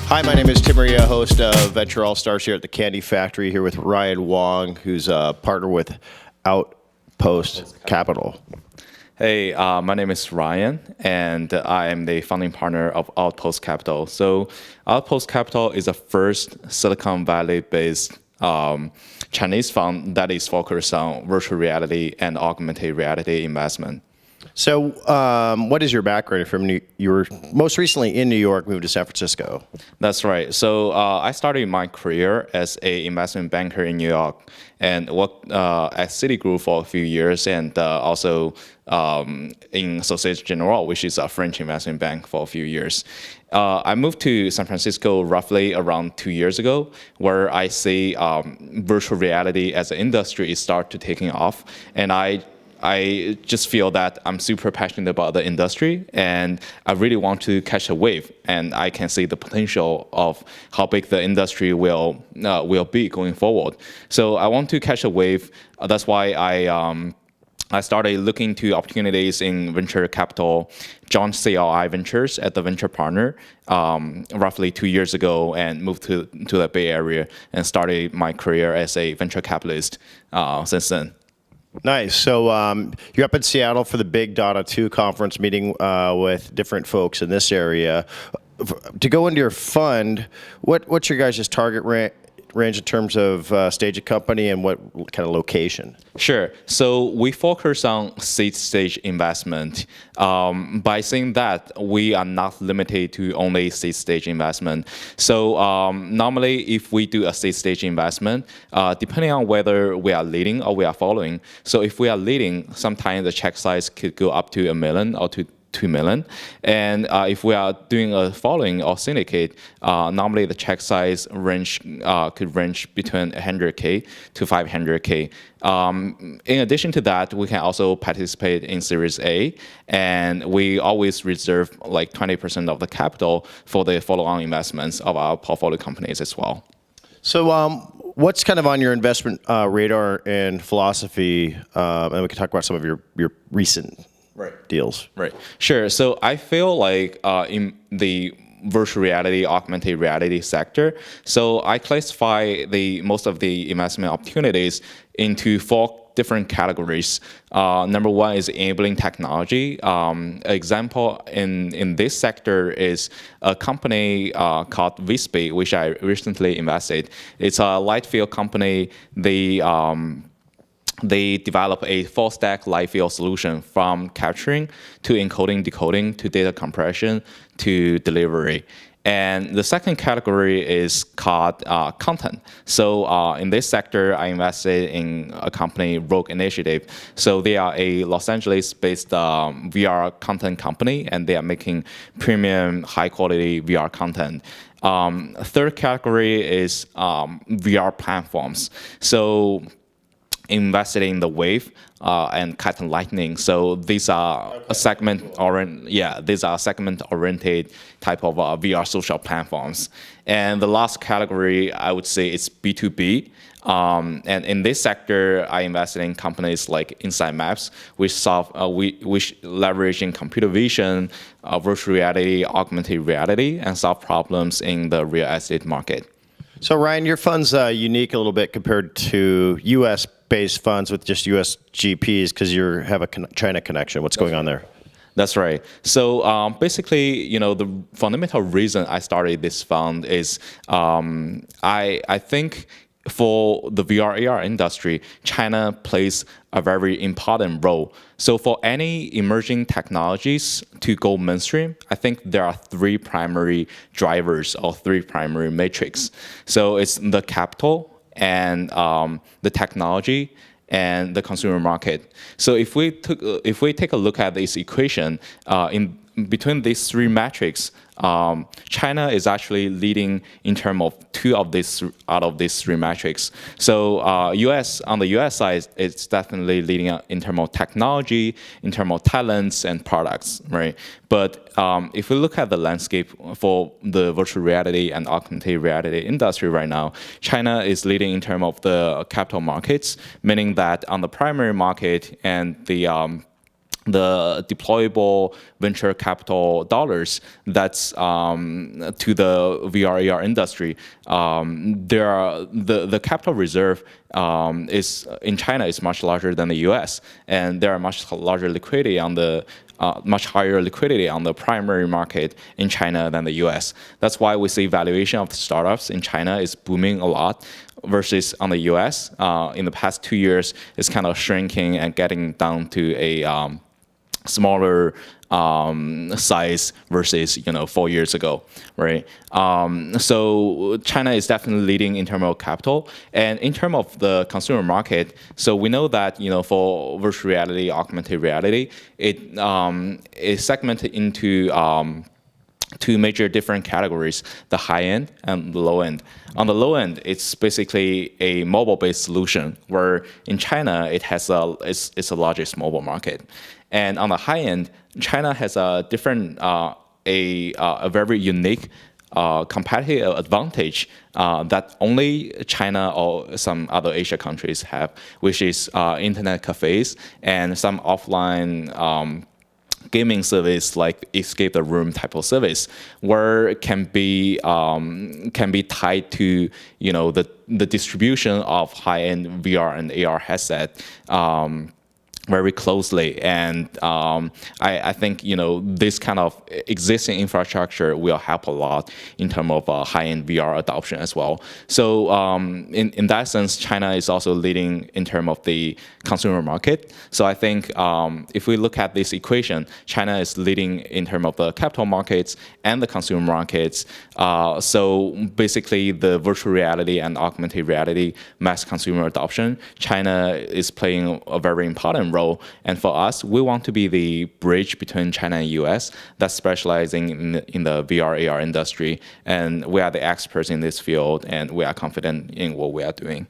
Hi, my name is Tim Reha, host of Venture All Stars here at the Candy Factory, here with Ryan Wang, who's a partner with Outpost Capital. Hey, my name is Ryan, and I am the founding partner of Outpost Capital. So, Outpost Capital is the first Silicon Valley-based Chinese fund that is focused on virtual reality and augmented reality investment. So, what is your background from you were most recently in New York, moved to San Francisco? That's right. So I started my career as an investment banker in New York and worked at Citigroup for a few years and also in Societe Generale, which is a French investment bank, for a few years. I moved to San Francisco roughly around 2 years ago, where I see virtual reality as an industry is start to taking off, and I just feel that I'm super passionate about the industry, and I really want to catch a wave. And I can see the potential of how big the industry will be going forward. So I want to catch a wave. That's why I started looking to opportunities in venture capital, joined CLI Ventures at the venture partner roughly 2 years ago, and moved to the Bay Area and started my career as a venture capitalist since then. Nice. So you're up in Seattle for the big Data 2 conference, meeting with different folks in this area. To go into your fund, what's your guys' target range in terms of stage of company and what kind of location? Sure. So we focus on seed stage investment. By saying that, we are not limited to only seed stage investment. So normally, if we do a seed stage investment, depending on whether we are leading or we are following. So if we are leading, sometimes the check size could go up to $1 million or to 2 million. And if we are doing a following or syndicate, normally the check size could range between 100K to 500K. In addition to that, we can also participate in Series A, and we always reserve like 20% of the capital for the follow-on investments of our portfolio companies as well. So what's kind of on your investment radar and philosophy? And we can talk about some of your recent deals. Right. Sure. So I feel like in the virtual reality, augmented reality sector, so I classify most of the investment opportunities into 4 different categories. Number one is enabling technology. Example in this sector is a company called Vispe, which I recently invested. It's a light field company. They develop a full-stack live field solution from capturing to encoding, decoding, to data compression, to delivery. And the second category is called content. So in this sector, I invested in a company, Rogue Initiative. So they are a Los Angeles-based VR content company, and they are making premium, high-quality VR content. Third category is VR platforms. So invested in the Wave and Cat and Lightning. So these are segment-oriented type of VR social platforms. And the last category, I would say, is B2B. And in this sector, I invested in companies like Inside Maps, which leverage in computer vision, virtual reality, augmented reality, and solve problems in the real estate market. So Ryan, your fund's unique a little bit compared to U.S.-based funds with just U.S. GPs because you have a China connection. What's going on there? That's right. So basically, the fundamental reason I started this fund is I think for the VR AR industry, China plays a very important role. So for any emerging technologies to go mainstream, I think there are 3 primary drivers or 3 primary metrics. So it's the capital and the technology and the consumer market. So if we take a look at this equation, in between these 3 metrics, China is actually leading in terms of 2 of these out of these 3 metrics. So on the US side, it's definitely leading in terms of technology, in terms of talents and products, right? But if we look at the landscape for the virtual reality and augmented reality industry right now, China is leading in terms of the capital markets, meaning that on the primary market and the the deployable venture capital dollars that's to the VR AR industry. There are the capital reserve is in China is much larger than the U.S. and there are much larger liquidity on the much higher liquidity on the primary market in China than the U.S. That's why we see valuation of the startups in China is booming a lot versus on the U.S. In the past 2 years, it's kind of shrinking and getting down to a smaller size versus 4 years ago, right? So China is definitely leading in terms of capital, and in terms of the consumer market. So we know that for virtual reality, augmented reality, it is segmented into two major different categories: the high end and the low end. On the low end, it's basically a mobile-based solution, where in China it's the largest mobile market. And on the high end, China has a different, a very unique competitive advantage that only China or some other Asia countries have, which is internet cafes and some offline gaming service like escape the room type of service, where it can be tied to the distribution of high-end VR and AR headset very closely. And I think this kind of existing infrastructure will help a lot in terms of high-end VR adoption as well. So in that sense, China is also leading in terms of the consumer market. So I think if we look at this equation, China is leading in terms of the capital markets and the consumer markets. So basically, the virtual reality and augmented reality mass consumer adoption, China is playing a very important role. And for us, we want to be the bridge between China and US that's specializing in the VR AR industry. And we are the experts in this field, and we are confident in what we are doing.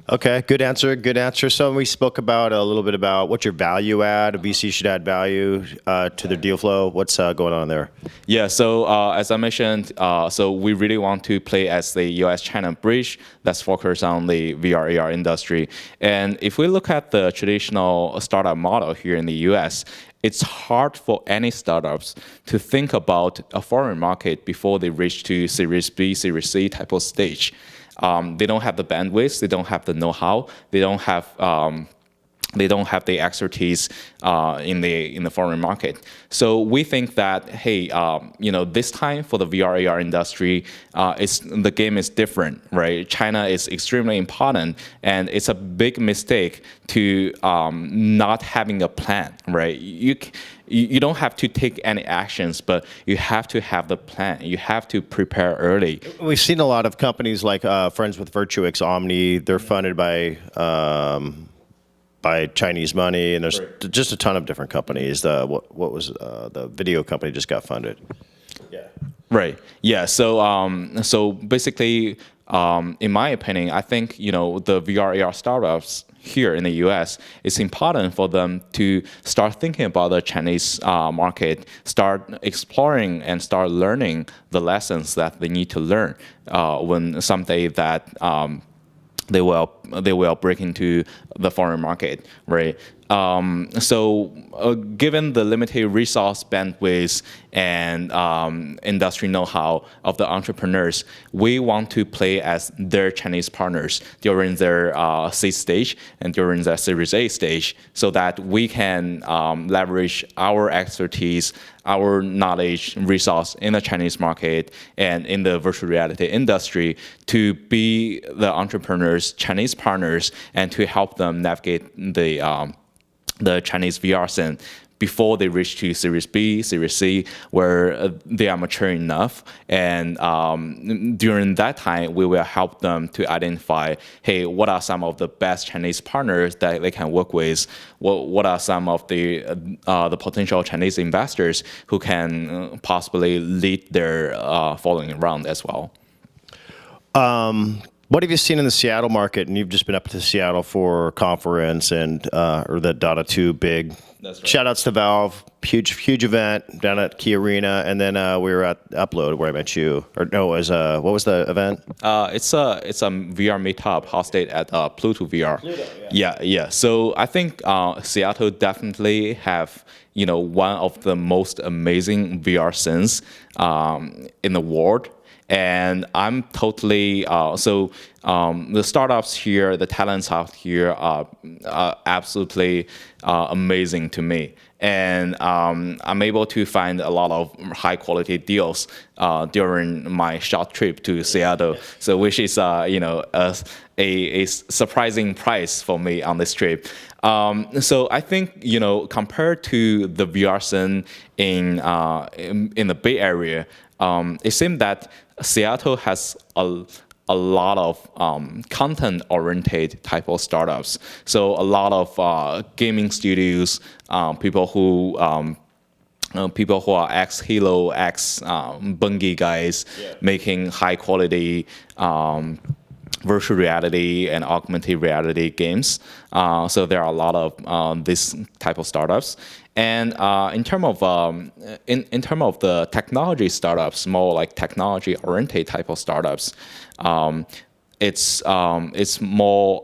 Okay, good answer, good answer. So we spoke about a little bit about what's your value add. A VC should add value to their deal flow. What's going on there? Yeah, so as I mentioned, so we really want to play as the US-China bridge that's focused on the VR AR industry. And if we look at the traditional startup model here in the US, it's hard for any startups to think about a foreign market before they reach to Series B, Series C type of stage. They don't have the bandwidth, they don't have the know-how, they don't have the expertise in the foreign market. So we think that, hey, this time for the VR AR industry, the game is different, right? China is extremely important, and it's a big mistake to not having a plan, right? You don't have to take any actions, but you have to have the plan. You have to prepare early. We've seen a lot of companies like friends with Virtuix, Omni. They're funded by Chinese money, and there's just a ton of different companies. What was the video company just got funded? Yeah. Right. Yeah. So basically, in my opinion, I think the VR AR startups here in the US, it's important for them to start thinking about the Chinese market, start exploring and start learning the lessons that they need to learn when someday that they will break into the foreign market, right? So given the limited resource bandwidth and industry know-how of the entrepreneurs, we want to play as their Chinese partners during their seed stage and during their Series A stage, so that we can leverage our expertise, our knowledge, resource in the Chinese market and in the virtual reality industry to be the entrepreneurs' Chinese partners and to help them navigate the Chinese VR scene before they reach to Series B, Series C, where they are mature enough. And during that time, we will help them to identify, hey, what are some of the best Chinese partners that they can work with? What are some of the potential Chinese investors who can possibly lead their following round as well? What have you seen in the Seattle market? And you've just been up to Seattle for a conference and or the Dota 2 big. That's right. Shout outs to Valve, huge event down at Key Arena, and then we were at Upload where I met you. Or no, it was what was the event? It's a VR meetup hosted at Pluto VR. Yeah. So I think Seattle definitely have one of the most amazing VR scenes in the world. And I'm totally the startups here, the talents out here are absolutely amazing to me. And I'm able to find a lot of high quality deals during my short trip to Seattle. So which is a surprising price for me on this trip. So I think compared to the VR scene in the Bay Area, it seems that Seattle has a lot of content-oriented type of startups. So a lot of gaming studios, people who are ex-Halo, ex-Bungie guys, making high-quality virtual reality and augmented reality games. So there are a lot of this type of startups. And in terms of the technology startups, more like technology-oriented type of startups, it's more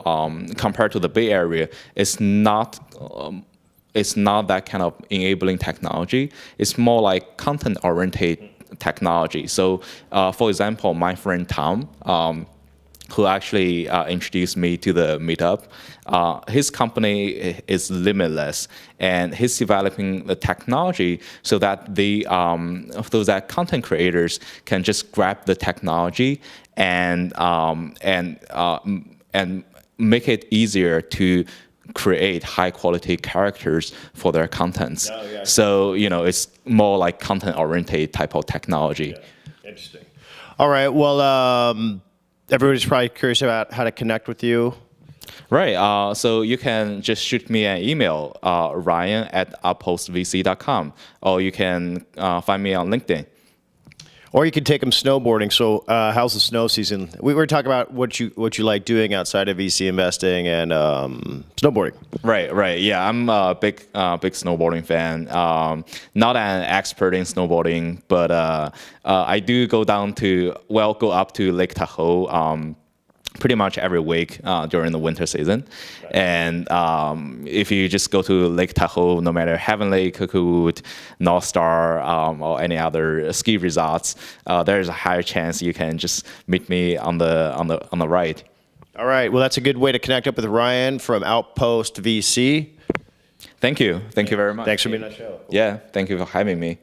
compared to the Bay Area. It's not that kind of enabling technology. It's more like content-oriented technology. So, for example, my friend Tom, who actually introduced me to the meetup. His company is Limitless, and he's developing the technology so that that content creators can just grab the technology and make it easier to create high quality characters for their contents. Oh, yeah. So it's more like content oriented type of technology. Yeah. Interesting. All right. Well. Everybody's probably curious about how to connect with you. Right. So you can just shoot me an email, ryan@outpostvc.com, or you can find me on LinkedIn. Or you could take them snowboarding. So how's the snow season? We were talking about what you like doing outside of VC investing and snowboarding. Right. Yeah, I'm a big snowboarding fan. Not an expert in snowboarding, but I do go up to Lake Tahoe pretty much every week during the winter season. Right. And if you just go to Lake Tahoe, no matter Heavenly, Cookwood, North Star, or any other ski resorts, there's a higher chance you can just meet me on the ride. All right. Well, that's a good way to connect up with Ryan from Outpost VC. Thank you. Thank you very much. Thanks for being on the show. Yeah. Thank you for having me.